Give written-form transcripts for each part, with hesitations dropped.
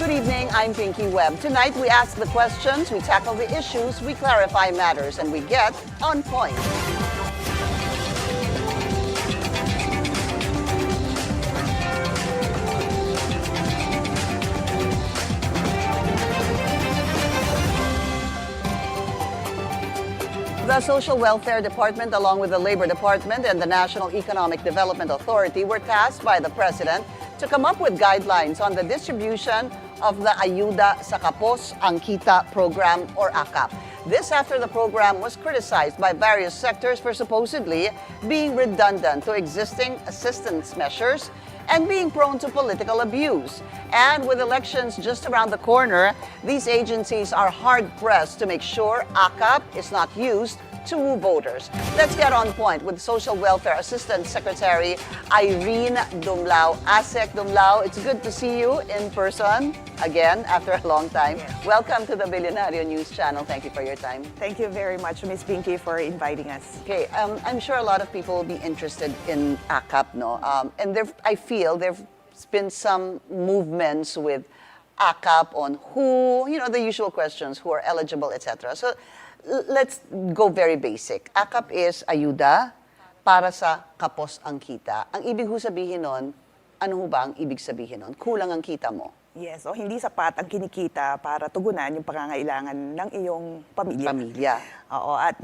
Good evening, I'm Pinky Webb. Tonight we ask the questions, we tackle the issues, we clarify matters, and we get on point. The Social Welfare Department, along with the Labor Department and the National Economic Development Authority, were tasked by the President to come up with guidelines on the distribution of the Ayuda sa Kapos ang Kita program or AKAP. This after the program was criticized by various sectors for supposedly being redundant to existing assistance measures and being prone to political abuse. And with elections just around the corner, these agencies are hard-pressed to make sure AKAP is not used to woo voters. Let's get on point with Social Welfare Assistant Secretary Irene Dumlao. ASEC Dumlao, it's good to see you in person again after a long time. Yeah. Welcome to the Billionario News Channel. Thank you for your time. Thank you very much, Ms. Pinky, for inviting us. Okay, I'm sure a lot of people will be interested in AKAP, no? And I feel there's been some movements with AKAP on who, the usual questions, who are eligible, etc. So let's go very basic. AKAP is ayuda para sa kapos ang kita. Ang ibig ho sabihin nun, ano ho ba ang ibig sabihin nun? Kulang ang kita mo. Yes, o hindi sapat ang kinikita para tugunan yung pangangailangan ng iyong pamilya. Oo, at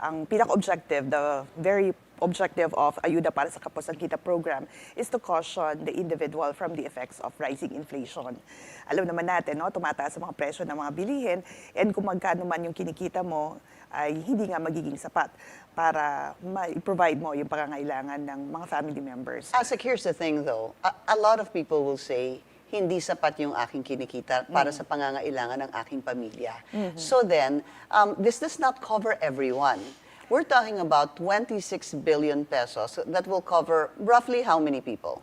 ang pinaka-objective, the very objective of Ayuda para sa Kapos ang Kita program is to caution the individual from the effects of rising inflation. Alam naman natin, no, tumataas ang mga presyo ng mga bilihin, and kung magkano man yung kinikita mo, ay hindi nga magiging sapat para ma-provide mo yung pangangailangan ng mga family members. Asik, here's the thing though. A lot of people will say, hindi sapat yung aking kinikita para sa pangangailangan ng aking pamilya. So then, this does not cover everyone. We're talking about 26 billion pesos that will cover roughly how many people?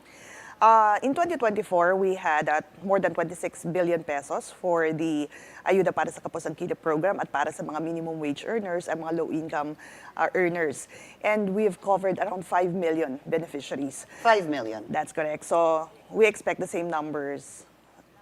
In 2024, we had more than 26 billion pesos for the Ayuda para sa Kapos ang Kita program at para sa mga minimum wage earners at mga low-income earners. And we have covered around 5 million beneficiaries. 5 million. That's correct. So we expect the same numbers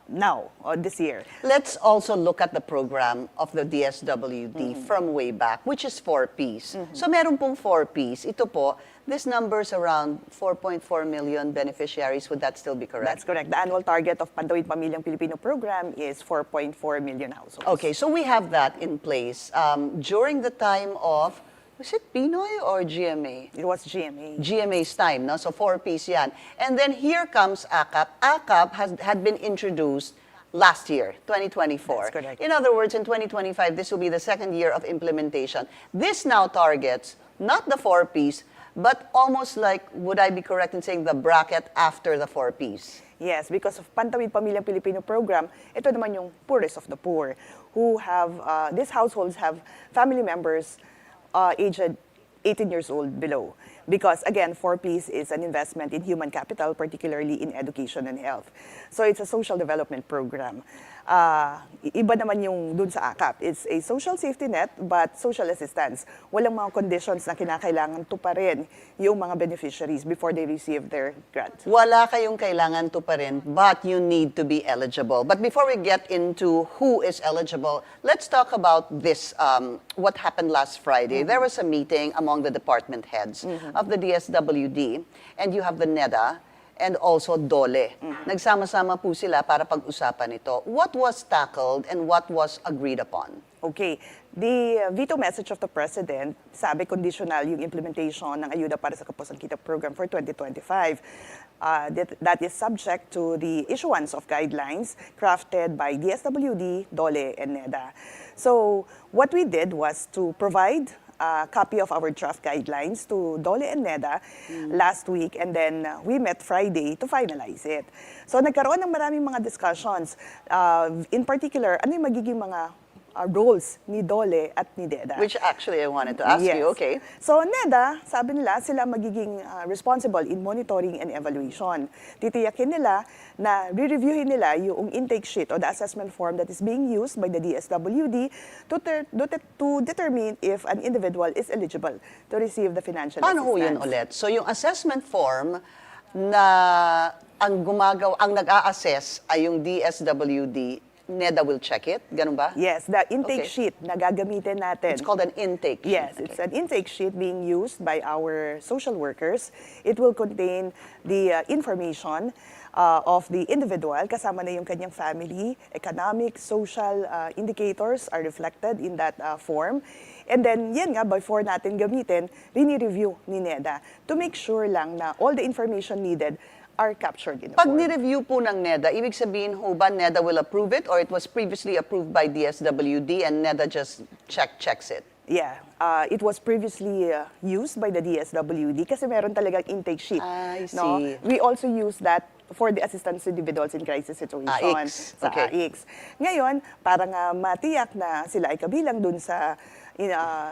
now, or this year. Let's also look at the program of the DSWD from way back, which is 4Ps. So meron pong 4Ps. Ito po, this number's around 4.4 million beneficiaries. Would that still be correct? That's correct. The annual target of Pantawid Pamilyang Pilipino program is 4.4 million households. Okay, so we have that in place. During the time of, was it Pinoy or GMA? It was GMA. GMA's time, no? So 4Ps yan. And then here comes AKAP. AKAP had bbeen introduced last year, 2024. That's correct. In other words, in 2025, this will be the second year of implementation. This now targets not the 4Ps, but almost like, would I be correct in saying the bracket after the 4Ps? Yes, because of Pantawid Pamilyang Pilipino program, ito naman yung poorest of the poor, who have, these households have family members aged 18 years old below. Because again, 4Ps is an investment in human capital, particularly in education and health. So it's a social development program. Iba naman yung dun sa AKAP. It's a social safety net, but social assistance. Walang mga conditions na kinakailangan tuparin yung mga beneficiaries before they receive their grant. Wala kayong kailangan tuparin, but you need to be eligible. But before we get into who is eligible, let's talk about this, what happened last Friday. There was a meeting among the department heads of the DSWD, and you have the NEDA, and also DOLE. Nagsama-sama po sila para pag-usapan ito. What was tackled and what was agreed upon? Okay. The veto message of the President, sabi conditional yung implementation ng Ayuda para sa Kapos ang Kita program for 2025. That is subject to the issuance of guidelines crafted by DSWD, DOLE, and NEDA. So what we did was to provide a copy of our draft guidelines to DOLE and NEDA last week, and then we met Friday to finalize it. So nagkaroon ng maraming mga discussions. In particular, ano yung magiging mga roles ni DOLE at ni NEDA. Which actually I wanted to ask you, okay. So NEDA, sabi nila, sila magiging responsible in monitoring and evaluation. Titiyakin nila na re-reviewin nila yung intake sheet o the assessment form that is being used by the DSWD to determine if an individual is eligible to receive the financial assistance. Paano ho yun ulit? So yung assessment form na ang nag-a-assess ay yung DSWD, NEDA will check it, ganun ba? Yes, the intake Okay. sheet na gagamitin natin. It's called an intake sheet. Yes, it's an intake sheet being used by our social workers. It will contain the information of the individual, kasama na yung kanyang family, economic, social indicators are reflected in that form. And then, yan nga, before natin gamitin, rini-review ni NEDA to make sure lang na all the information needed are captured in the Pag form. ni-review po ng NEDA, ibig sabihin ho ba NEDA will approve it or it was previously approved by DSWD and NEDA just checks it? Yeah, it was previously used by the DSWD kasi meron talagang intake sheet. I No? see. We also use that for the assistance to individuals in crisis situations. AICS. Sa Okay. AICS. Ngayon, para nga matiyak na sila ay kabilang dun sa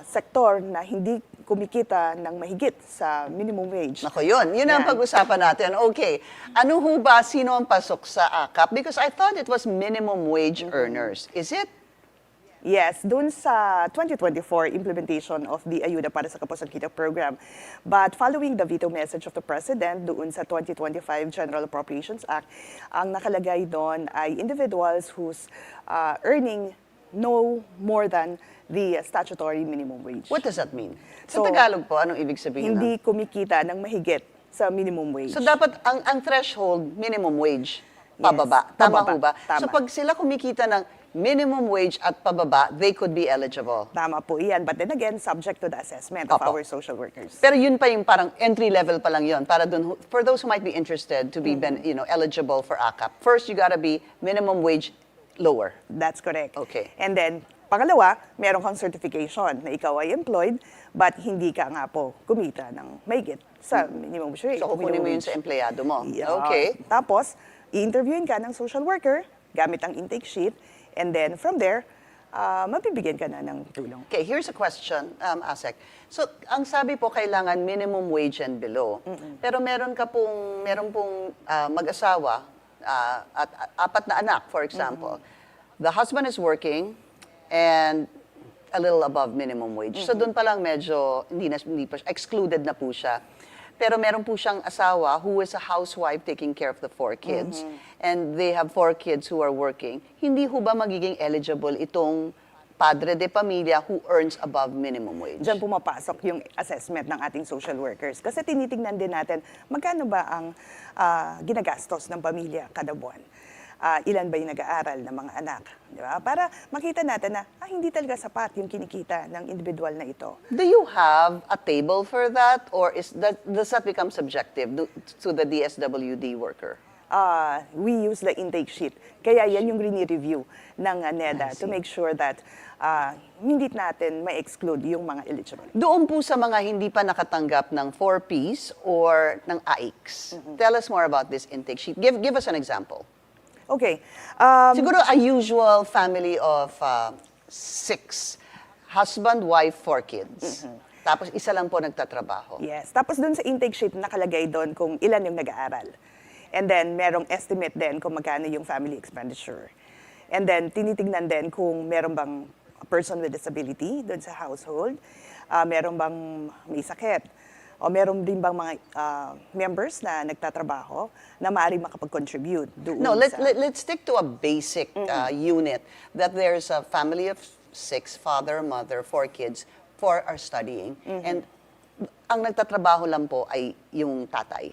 sektor na hindi kumikita ng mahigit sa minimum wage. Nako yun. Yun ang Yan. pag-usapan natin. Okay. Ano ho ba, sino ang pasok sa AKAP? Because I thought it was minimum wage earners. Is it? Yes, dun sa 2024 implementation of the Ayuda para sa Kapos program. But following the veto message of the President doon sa 2025 General Appropriations Act, ang nakalagay doon ay individuals whose earning no more than the statutory minimum wage. What does that mean? Sa So, Tagalog po, anong ibig sabihin? Hindi kumikita ng mahigit sa minimum wage. So dapat ang threshold, minimum wage, pababa. Yes, Tama pababa. ho ba? Tama. So pag sila kumikita ng minimum wage at pababa, they could be eligible. Tama po iyan. But then again, subject to the assessment of Opo. our social workers. Pero yun pa yung parang entry level pa lang yun para dun, for those who might be interested to be eligible for AKAP. First, you gotta be minimum wage lower. That's correct. Okay. And then, pangalawa, meron kang certification na ikaw ay employed, but hindi ka nga po kumita ng mahigit sa minimum wage. So kukunin mo yun sa empleyado mo. Okay. Tapos, i-interviewin ka ng social worker gamit ang intake sheet, and then from there, mabibigyan ka na ng tulong. Okay, here's a question, Asek. So, ang sabi po, kailangan minimum wage and below. Pero meron pong mag-asawa at apat na anak, for example. The husband is working and a little above minimum wage. So, doon pa lang medyo, hindi pa siya, excluded na po siya. Pero meron po siyang asawa who is a housewife taking care of the 4 kids. And they have 4 kids who are working. Hindi ho ba magiging eligible itong padre de pamilya who earns above minimum wage? Diyan pumapasok yung assessment ng ating social workers. Kasi tinitingnan din natin, magkano ba ang ginagastos ng pamilya kada buwan? Ilan ba yung nag-aaral ng mga anak? Di ba? Para makita natin na hindi talaga sapat yung kinikita ng individual na ito. Do you have a table for that? Or does that become subjective to the DSWD worker? We use the intake sheet. Kaya yan yung rini-review ng NEDA to make sure that hindi natin ma-exclude yung mga eligible. Doon po sa mga hindi pa nakatanggap ng 4Ps or ng AICS, tell us more about this intake sheet. Give us an example. Okay. Siguro a usual family of 6. Husband, wife, 4 kids. Tapos isa lang po nagtatrabaho. Yes. Tapos dun sa intake sheet, nakalagay doon kung ilan yung nag-aaral. And then, merong estimate din kung magkano yung family expenditure. And then, tinitignan din kung meron bang person with disability doon sa household, meron bang may sakit, o meron din bang mga members na nagtatrabaho na maaaring makapag-contribute doon No, sa... let's stick to a basic unit that there's a family of 6, father, mother, 4 kids, 4 are studying. And ang nagtatrabaho lang po ay yung tatay.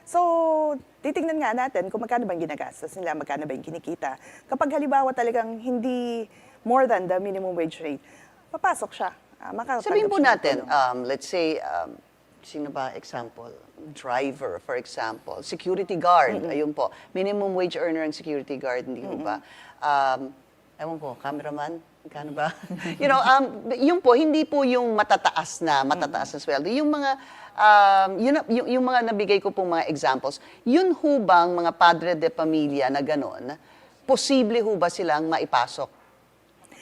So, titingnan nga natin kung magkano bang ginagastos nila, magkano ba yung kinikita. Kapag halimbawa talagang hindi more than the minimum wage rate, papasok siya. Sabihin po siya ng natin, tulong. let's say, sino ba example? Driver, for example. Security guard, ayun po. Minimum wage earner ang security guard, hindi po ba? Ewan ko, cameraman, magkano ba? Yun po, hindi po yung matataas na sweldo. Yung mga, yung mga nabigay ko pong mga examples, yun ho bang mga padre de pamilya na ganon, posible ho ba silang maipasok,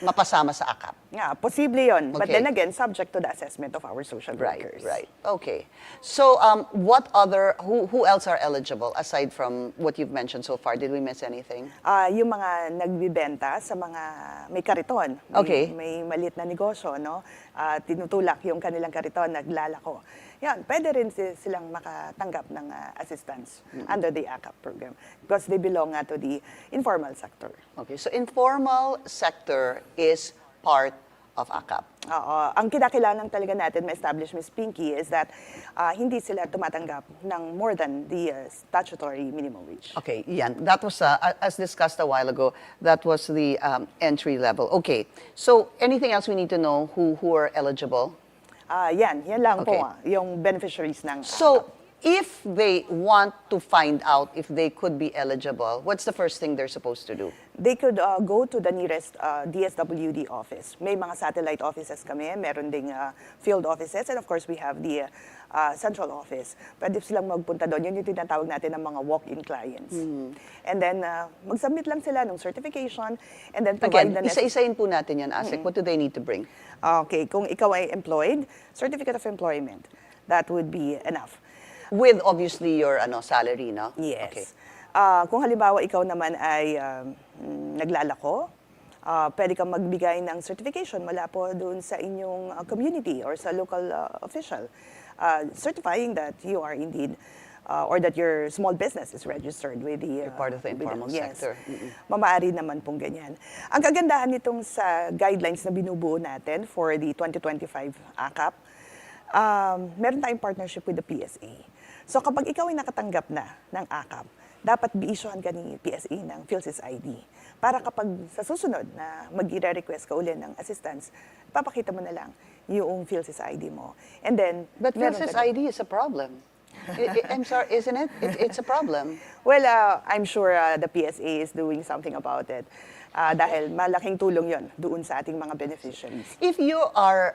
mapasama sa AKAP? Yeah, posible yun. But Okay. then again, subject to the assessment of our social workers. Right. Okay. So, who else are eligible aside from what you've mentioned so far? Did we miss anything? Yung mga nagbibenta sa mga may kariton. Okay. May maliit na negosyo, no? Tinutulak yung kanilang kariton, naglalako. yan, pwede rin silang makatanggap ng assistance under the AKAP program because they belong to the informal sector. Okay, so informal sector is part of AKAP. Oo. Ang kinakilangan talaga natin ma-establish, Ms. Pinky, is that hindi sila tumatanggap ng more than the statutory minimum wage. Okay, yan. That was, as discussed a while ago, that was the entry level. Okay, so anything else we need to know who are eligible? Yan lang Okay. po yung beneficiaries ng So, if they want to find out if they could be eligible, what's the first thing they're supposed to do? they could go to the nearest DSWD office. May mga satellite offices kami, meron ding field offices, and of course we have the central office. Pwede silang magpunta doon. Yun yung tinatawag natin ng mga walk-in clients. And then, mag-submit lang sila ng certification, and then provide Again, the necessary... isa-isayin po natin yan, Asik. What do they need to bring? Okay, kung ikaw ay employed, certificate of employment. That would be enough. With obviously your salary, no? Yes. Okay. Kung halimbawa ikaw naman ay naglalako, pwede kang magbigay ng certification mula po doon sa inyong community or sa local official, certifying that you are indeed or that your small business is registered with the... You're part of the informal sector. Mamaari naman pong ganyan. Ang kagandahan nitong sa guidelines na binubuo natin for the 2025 AKAP, meron tayong partnership with the PSA. So kapag ikaw ay nakatanggap na ng AKAP, dapat bi-issuehan ka ni PSA ng PhilSys ID. Para kapag sa susunod na mag-request ka uli ng assistance, papakita mo na lang yung PhilSys ID mo. And then, But meron PhilSys ka- ID is a problem. I'm sorry, isn't it? It's a problem. Well, I'm sure the PSA is doing something about it. Dahil malaking tulong yon doon sa ating mga beneficiaries. If you are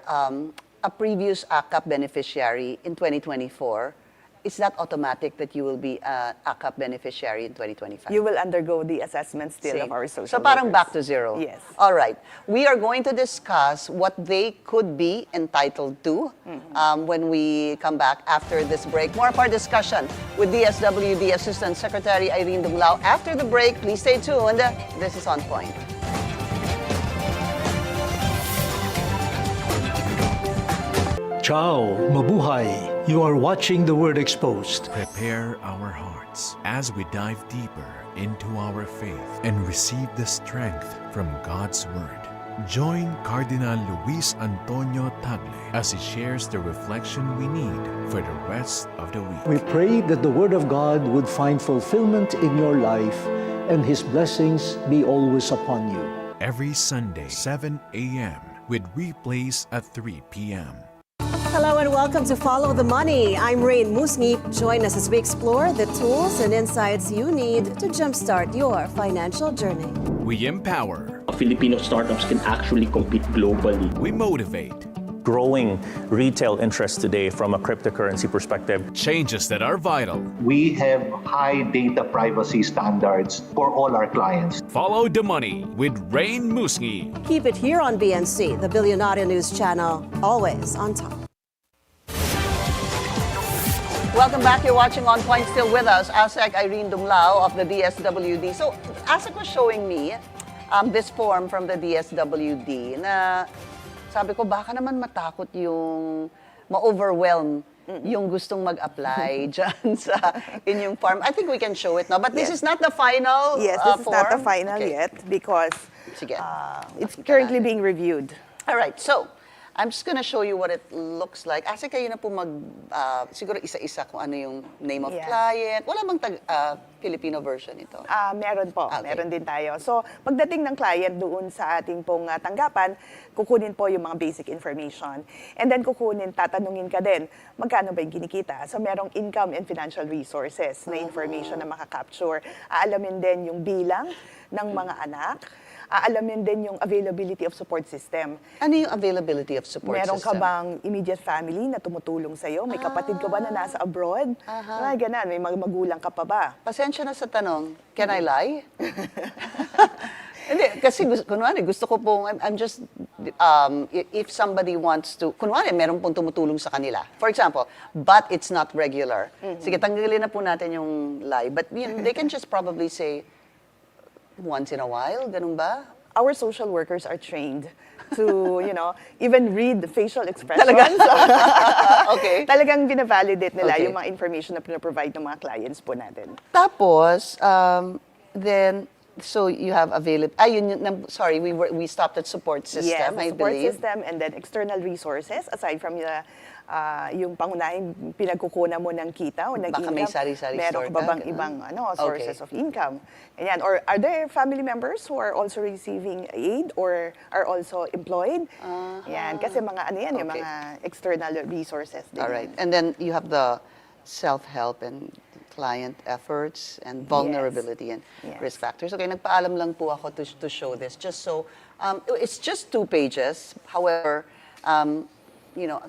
a previous AKAP beneficiary in 2024, is that automatic that you will be an AKAP beneficiary in 2025? You will undergo the assessment still See? of our social So parang workers. back to zero. Yes. All right. We are going to discuss what they could be entitled to when we come back after this break. More of our discussion with DSWD Assistant Secretary Irene Dumlao. After the break, please stay tuned. This is On Point. Ciao, mabuhay. You are watching The Word Exposed. Prepare our hearts as we dive deeper into our faith and receive the strength from God's Word. Join Cardinal Luis Antonio Tagle as he shares the reflection we need for the rest of the week. We pray that the Word of God would find fulfillment in your life and His blessings be always upon you. Every Sunday, 7 a.m., with replays at 3 p.m. Hello and welcome to Follow the Money. I'm Rain Musngi. Join us as we explore the tools and insights you need to jumpstart your financial journey. We empower, Filipino startups can actually compete globally. we motivate, growing retail interest today from a cryptocurrency perspective. changes that are vital. We have high data privacy standards for all our clients. Follow the Money with Rain Musngi. Keep it here on BNC, the Billionaire News Channel, always on top. Welcome back. You're watching On Point, still with us. ASEC Irene Dumlao of the DSWD. So, ASEC was showing me this form from the DSWD na sabi ko, baka naman matakot yung ma-overwhelm yung gustong mag-apply dyan sa inyong form. I think we can show it now. But this is not the final Yes, this is not the form? final Okay. yet because Sige. it's Makita currently natin. being reviewed. All right, so I'm just gonna show you what it looks like. Asa kayo na po siguro isa-isa kung ano yung name of Yeah. client. Wala bang Filipino version ito? Meron po, Okay. meron din tayo. So, pagdating ng client doon sa ating pong tanggapan, kukunin po yung mga basic information. And then tatanungin ka din, magkano ba yung kinikita? So, merong income and financial resources na information na makakapture. Aalamin din yung bilang ng mga anak. Aalamin din yung availability of support system. Ano yung availability of support Meron system? ka bang immediate family na tumutulong sa'yo? May kapatid ka ba na nasa abroad? Ganun. May mga magulang ka pa ba? Pasensya na sa tanong, can I lie? Hindi, kasi kunwari, gusto ko pong, I'm just, if somebody wants to, kunwari, meron pong tumutulong sa kanila. For example, but it's not regular. Sige, tanggalin na po natin yung lie. But they can just probably say, once in a while, ganun ba? our social workers are trained to, even read the facial expressions. Okay. Talagang binavalidate nila Okay. yung mga information na pinaprovide ng mga clients po natin. Tapos, then, so you have available, sorry, we stopped at support system, Yes, the I support believe. system and then external resources aside from yung pangunahing pinagkukunan mo ng kita o ng Baka income. may sari-sari Meron store ka ba ka, bang ganun? ibang sources Okay. of income? Ganyan. Or are there family members who are also receiving aid or are also employed? Yan. Kasi mga yung Okay. mga external resources din. All right. And then you have the self-help and client efforts and vulnerability and Yes. risk factors. Okay, nagpaalam lang po ako to show this. Just so, it's just 2 pages. However,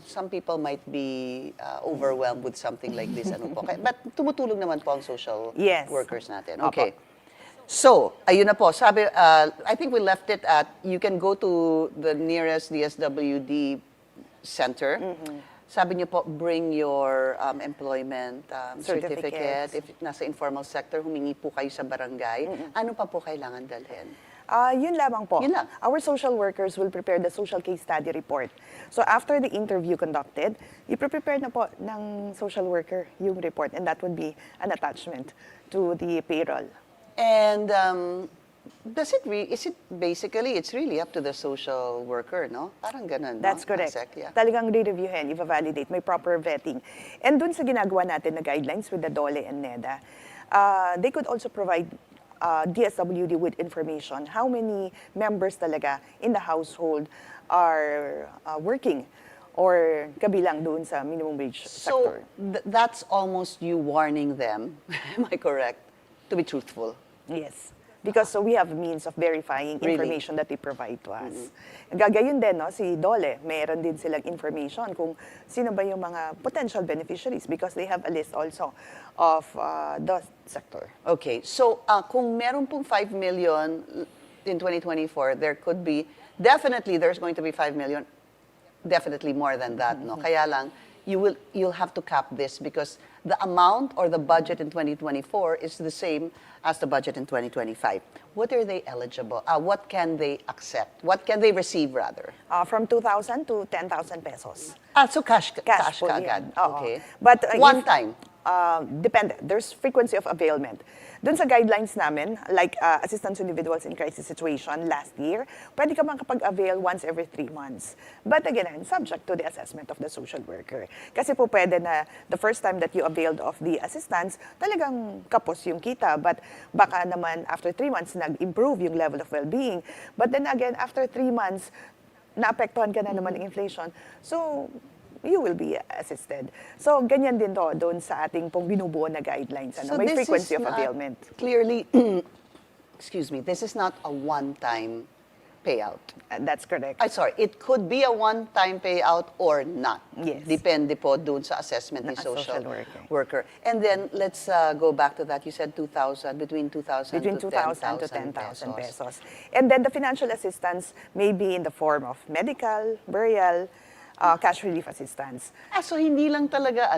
some people might be overwhelmed with something like this. But tumutulong naman po ang social Yes. workers natin. Opo. Okay. So, ayun na po. Sabi, I think we left it at, you can go to the nearest DSWD center. Sabi niyo po, bring your employment certificate. Certificates. If nasa informal sector, humingi po kayo sa barangay. Ano pa po kailangan dalhin? Yun lamang po. Yun lang. Our social workers will prepare the social case study report. So after the interview conducted, i-prepare na po ng social worker yung report and that would be an attachment to the payroll. And it's really up to the social worker, no? Parang ganun, That's no? correct. Asek, yeah. Talagang re-reviewin, i-validate, may proper vetting. And dun sa ginagawa natin na guidelines with the DOLE and NEDA, they could also provide DSWD with information how many members talaga in the household are working or kabilang doon sa minimum wage So, sector. that's almost you warning them, am I correct, to be truthful? Yes. Because so we have means of verifying Really? information that they provide to us. Gagayon din, no, si DOLE, mayroon din silang information kung sino ba yung mga potential beneficiaries because they have a list also of the sector. Okay, so kung meron pong 5 million in 2024, there could be, definitely there's going to be 5 million, definitely more than that, no? Kaya lang, you'll have to cap this because the amount or the budget in 2024 is the same as the budget in 2025. What are they eligible? What can they accept? What can they receive rather? From 2,000 to 10,000 pesos. So cash po kaagad. yan. Oo. Okay. But One if- time. Depende. There's frequency of availment. Doon sa guidelines namin, like assistance to individuals in crisis situation last year, pwede ka makapag-avail once every 3 months. But again, subject to the assessment of the social worker. Kasi po pwede na the first time that you availed of the assistance, talagang kapos yung kita. But baka naman after 3 months, nag-improve yung level of well-being. But then again, after 3 months, naapektuhan ka na naman ng inflation. So, you will be assisted. So, ganyan din to doon sa ating pong binubuo na guidelines. May this frequency is of not availment. Clearly, excuse me, this is not a one-time payout. That's correct. Sorry, it could be a one-time payout or not. Yes. Depende po dun sa assessment ni Na social social worker. And then, let's go back to that. You said 2,000, between 2,000 Between to 2,000 to 10,000 10,000 pesos. And then the financial assistance may be in the form of medical, burial, cash relief assistance. So hindi lang talaga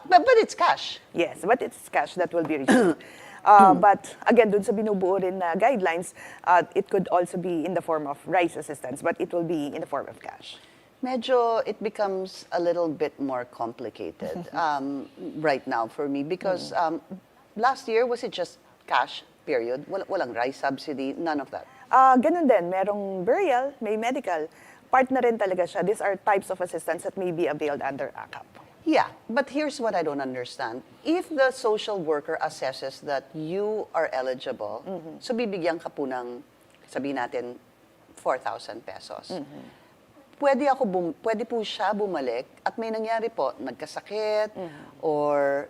but it's cash. Yes, but it's cash that will be received. But again, dun sa binubuo rin na guidelines, it could also be in the form of rice assistance, but it will be in the form of cash. Medyo it becomes a little bit more complicated right now for me because last year, was it just cash, period? Walang rice subsidy, none of that. Ganun din, merong burial, may medical. Part na rin talaga siya. These are types of assistance that may be availed under AKAP. Yeah, but here's what I don't understand. If the social worker assesses that you are eligible, so bibigyan ka po ng, sabihin natin, 4,000 pesos. Pwede po siya bumalik at may nangyari po, nagkasakit or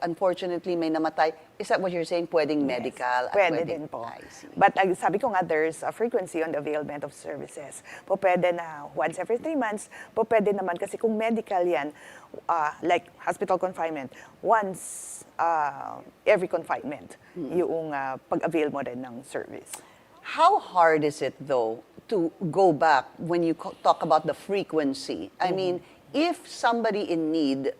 unfortunately may namatay. Is that what you're saying? Pwedeng medical? At Pwede din po. I see. But sabi ko nga, there's a frequency on the availment of services. Po pwede na once every 3 months, po pwede naman kasi kung medical yan, like hospital confinement, once every confinement, yung pag-avail mo rin ng service. How hard is it though to go back when you talk about the frequency? I mean, if somebody in need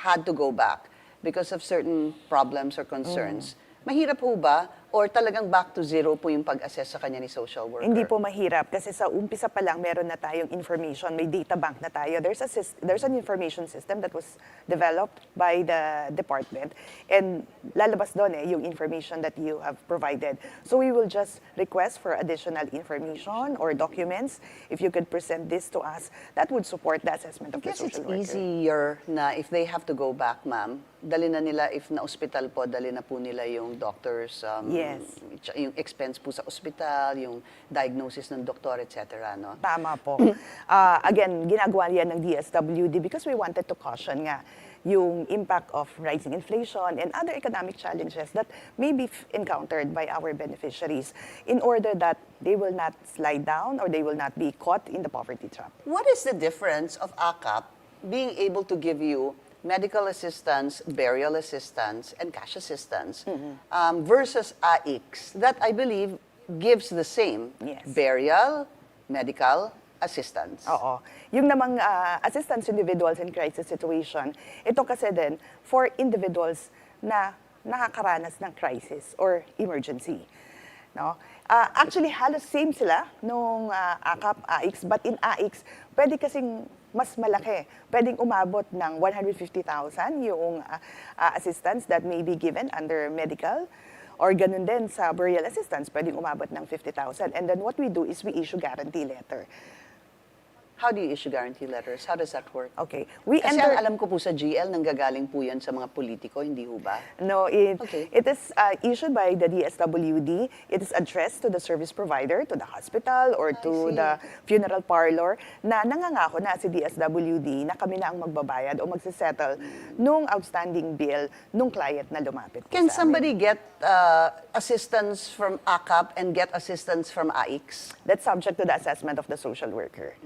had to go back because of certain problems or concerns, mahirap po ba Or talagang back to zero po yung pag-assess sa kanya ni social worker? Hindi po mahirap kasi sa umpisa pa lang meron na tayong information, may data bank na tayo. There's an information system that was developed by the department and lalabas doon yung information that you have provided. So we will just request for additional information or documents. If you could present this to us, that would support the assessment of the social worker. It's easier na if they have to go back, ma'am, dali na nila, if na ospital po, dali na po nila yung doctors, Yes. yung expense po sa ospital, yung diagnosis ng doktor, etc. No? Tama po. Again, ginagawa yan ng DSWD because we wanted to caution nga yung impact of rising inflation and other economic challenges that may be encountered by our beneficiaries in order that they will not slide down or they will not be caught in the poverty trap. What is the difference of AKAP being able to give you medical assistance, burial assistance, and cash assistance versus AIX that I believe gives the same Yes. burial, medical assistance? Oo. Yung namang assistance to individuals in crisis situation, ito kasi din for individuals na nakakaranas ng crisis or emergency. No? Actually, halos same sila nung AKAP, AIX, but in AIX, pwede kasing mas malaki. Pwedeng umabot ng 150,000 yung assistance that may be given under medical. Or ganun din sa burial assistance, pwedeng umabot ng 50,000. And then what we do is we issue guarantee letter. How do you issue guarantee letters? How does that work? Okay. Kasi ang alam ko po sa GL, nanggagaling po yan sa mga politiko, hindi ho ba? No, Okay. it is issued by the DSWD. It is addressed to the service provider, to the hospital, or to see. the funeral parlor na nangangako na si DSWD na kami na ang magbabayad o magsisettle nung outstanding bill nung client na lumapit po Can sa amin. somebody get assistance from AKAP and get assistance from AIX? That's subject to the assessment of the social worker.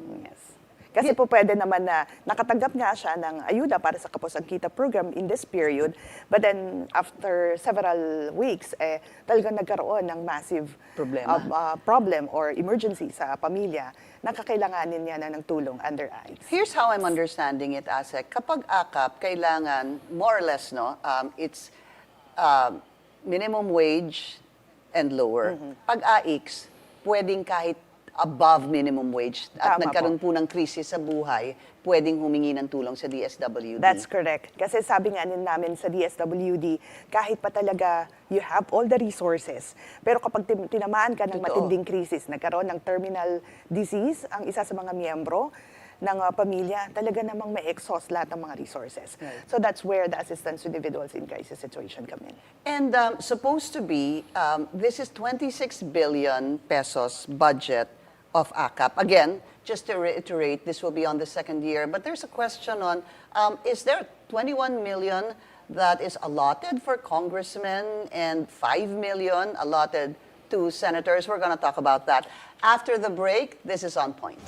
Yes. Kasi po pwede naman na nakatanggap nga siya ng ayuda para sa Kapos ang Kita program in this period, but then after several weeks, talagang nagkaroon ng massive problem or emergency sa pamilya na kakailanganin niya na ng tulong under AIX. Here's how I'm understanding it, Asek. Kapag AKAP, kailangan, more or less, no, it's minimum wage and lower. Pag AIX, pwedeng kahit above minimum wage at Tama nagkaroon po ng krisis sa buhay, pwedeng humingi ng tulong sa DSWD. That's correct. Kasi sabi nga namin sa DSWD, kahit pa talaga you have all the resources, pero kapag tinamaan ka ng matinding krisis, nagkaroon ng terminal disease, ang isa sa mga miyembro ng pamilya, talaga namang may exhaust lahat ng mga resources. Right. So that's where the assistance to individuals in crisis situation come in. And supposed to be, this is 26 billion pesos budget of AKAP. Again, just to reiterate, this will be on the second year, but there's a question on, is there 21 million that is allotted for congressmen and 5 million allotted to senators? We're going to talk about that. After the break, this is On Point.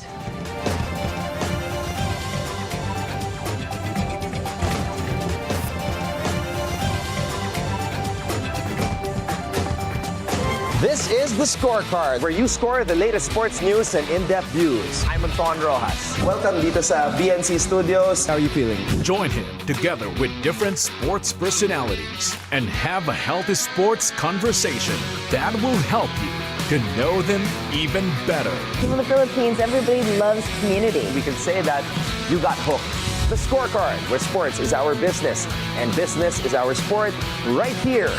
This is The Scorecard, where you score the latest sports news and in-depth views. I'm Anton Rojas. Welcome dito sa BNC Studios. How are you feeling? Join him together with different sports personalities and have a healthy sports conversation that will help you to know them even better. In the Philippines, everybody loves community. We can say that you got hooked. The Scorecard, where sports is our business and business is our sport, right here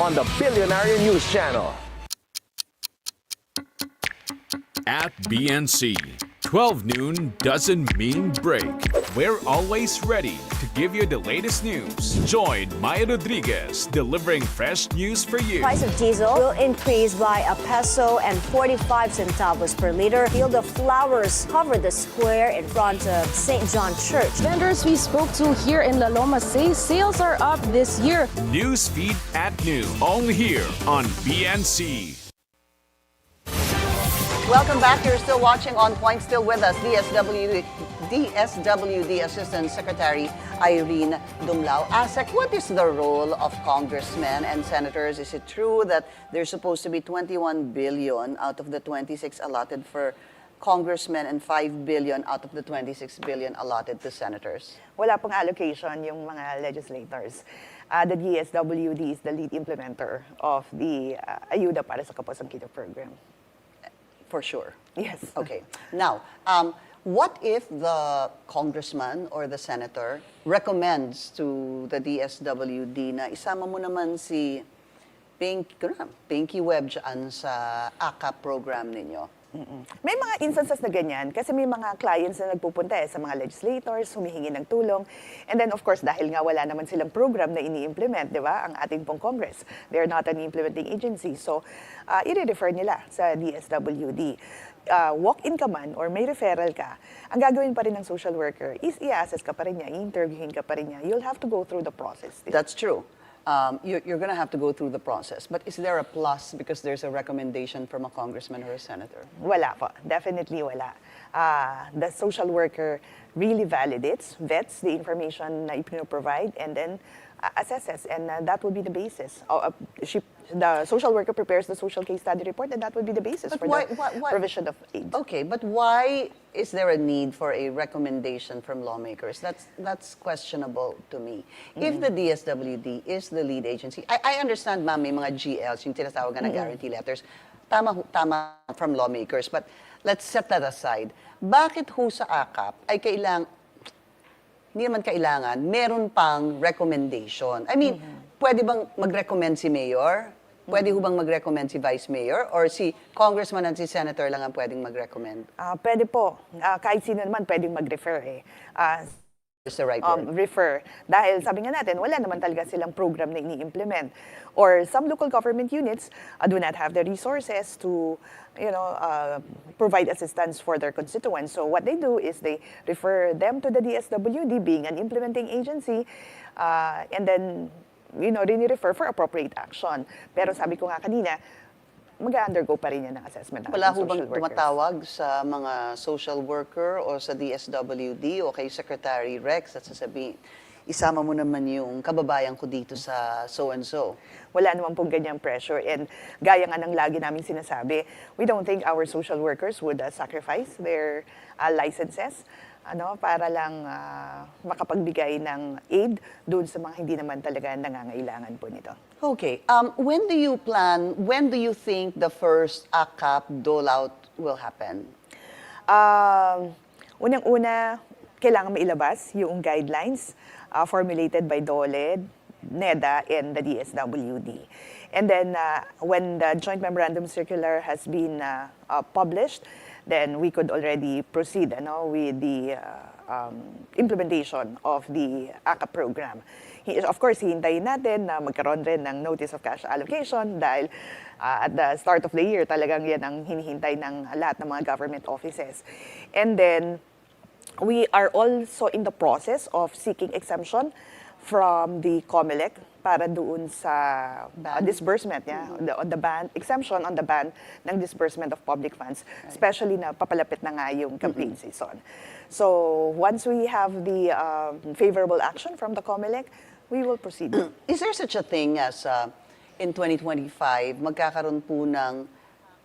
on the Billionaire News Channel. At BNC, 12 noon doesn't mean break. We're always ready to give you the latest news. Join Maya Rodriguez delivering fresh news for you. Price of diesel will increase by $1.45 per liter. Field of flowers cover the square in front of St. John Church. Vendors we spoke to here in La Loma say sales are up this year. News feed at noon, only here on BNC. Welcome back. You're still watching On Point. Still with us, DSWD Assistant Secretary Irene Dumlao. Asek, what is the role of congressmen and senators? Is it true that there's supposed to be 21 billion out of the 26 allotted for congressmen and 5 billion out of the 26 billion allotted to senators? Wala pong allocation yung mga legislators. the DSWD is the lead implementer of the Ayuda para sa Kapos program. For sure. Yes. Okay. Now, what if the congressman or the senator recommends to the DSWD na isama mo naman si Pinky Webb dyan sa AKAP program ninyo? May mga instances na ganyan kasi may mga clients na nagpupunta sa mga legislators, humihingi ng tulong. And then of course, dahil nga wala naman silang program na ini-implement, di ba, ang ating pong Congress. They're not an implementing agency. So, i-refer nila sa DSWD. Walk-in ka man or may referral ka, ang gagawin pa rin ng social worker is i-assess ka pa rin niya, i-interviewin ka pa rin niya. You'll have to go through the process. That's true. You're going to have to go through the process. But is there a plus because there's a recommendation from a congressman or a senator? Wala po. Definitely wala. The social worker really vets the information na ipino-provide and then assesses, and that would be the basis. The social worker prepares the social case study report, and that would be the basis for the provision of aid. Okay, but why is there a need for a recommendation from lawmakers? That's questionable to me. If the DSWD is the lead agency, I understand, ma'am, may mga GLs, yung tinatawag na guarantee letters, tama from lawmakers, but let's set that aside. Bakit ho sa AKAP ay hindi naman kailangan, meron pang recommendation? I mean, pwede bang mag-recommend si mayor? Pwede ho bang mag-recommend si vice mayor? Or si congressman at si senator lang ang pwedeng mag-recommend? Pwede po. Kahit sino naman pwedeng mag-refer Is the right word? Refer. Dahil sabi nga natin, wala naman talaga silang program na ini-implement. Or some local government units do not have the resources to provide assistance for their constituents. So what they do is they refer them to the DSWD, being an implementing agency, and then refer for appropriate action. Pero sabi ko nga kanina, mag-undergo pa rin yan ng assessment ng Wala ho social bang workers. tumatawag sa mga social worker o sa DSWD o kay Secretary Rex at sasabihin, isama mo naman yung kababayan ko dito sa so-and-so? Wala naman pong ganyang pressure. And gaya nga ng lagi namin sinasabi, we don't think our social workers would sacrifice their licenses para lang makapagbigay ng aid doon sa mga hindi naman talaga nangangailangan po nito. Okay. When do you think the first AKAP dole-out will happen? Unang-una, kailangan mailabas yung guidelines formulated by DOLE, NEDA, and the DSWD. And then, when the Joint Memorandum Circular has been published, then we could already proceed with the implementation of the AKAP program. Of course, hihintayin natin na magkaroon rin ng notice of cash allocation dahil at the start of the year, talagang yan ang hinihintay ng lahat ng mga government offices. And then, we are also in the process of seeking exemption from the COMELEC para doon sa disbursement, on the ban, exemption on the ban ng disbursement of public funds, especially na papalapit na nga yung campaign season. So, once we have the favorable action from the COMELEC, we will proceed. Is there such a thing as in 2025, magkakaroon po ng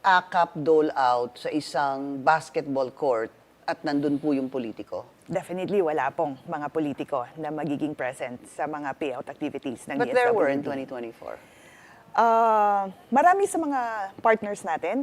AKAP dole-out sa isang basketball court at nandun po yung politiko? Definitely wala pong mga politiko na magiging present sa mga payout activities ng But there were in 2024. Marami sa mga partners natin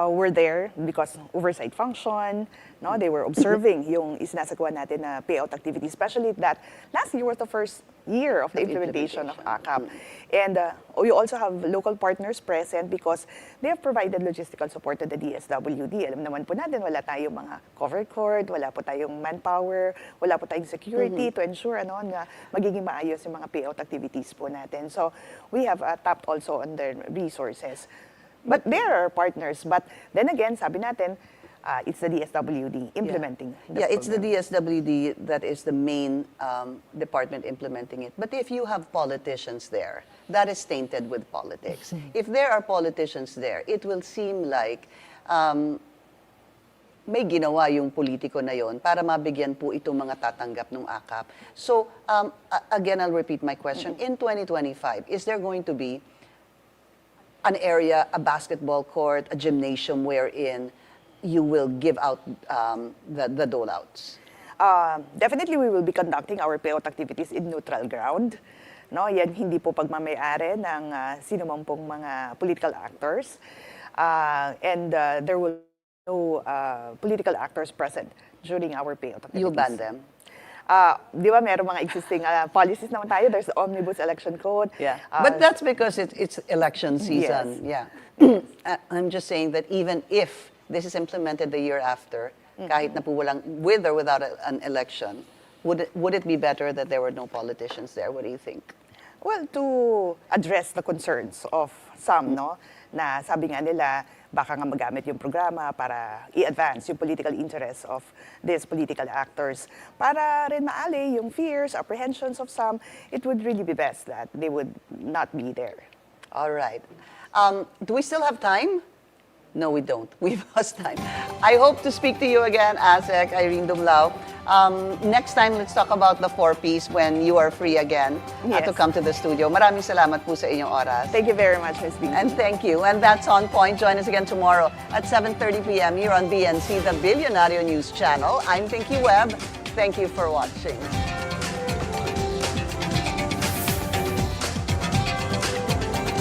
were there because oversight function, they were observing yung isinasagawa natin na payout activity, especially that last year was the first year of the implementation of AKAP. And we also have local partners present because they have provided logistical support to the DSWD. Alam naman po natin, wala tayong mga cover court, wala po tayong manpower, wala po tayong security to ensure na magiging maayos yung mga payout activities po natin. So we have tapped also on their resources. But there are partners. But then again, sabi natin, it's the DSWD implementing the it's the program. DSWD that is the main department implementing it. But if you have politicians there, that is tainted with politics. If there are politicians there, it will seem like may ginawa yung politiko na yon para mabigyan po itong mga tatanggap ng AKAP. So, again, I'll repeat my question. In 2025, is there going to be an area, a basketball court, a gymnasium wherein you will give out the dole-outs? Definitely, we will be conducting our payout activities in neutral ground. No, yan hindi po pagmamayari ng sino man pong mga political actors. And there will be no political actors present during our payout activities. You ban them? Di ba meron mga existing policies naman tayo. There's the Omnibus Election Code. Yeah. But that's because it's election season. Yes. Yeah. I'm just saying that even if this is implemented the year after, kahit na po walang, with or without an election, would it be better that there were no politicians there? What do you think? Well, to address the concerns of some, no, na sabi nga nila, baka nga magamit yung programa para i-advance yung political interests of these political actors. Para rin maali yung fears, apprehensions of some, it would really be best that they would not be there. All right. Do we still have time? No, we don't. We've lost time. I hope to speak to you again, ASEC, Irene Dumlao. Next time, let's talk about the 4Ps when you are free again to come to the studio. Maraming salamat po sa inyong oras. Thank you very much, Ms. B. And thank you. And that's On Point. Join us again tomorrow at 7:30 p.m. here on BNC, the Billionario News Channel. I'm Pinky Webb. Thank you for watching.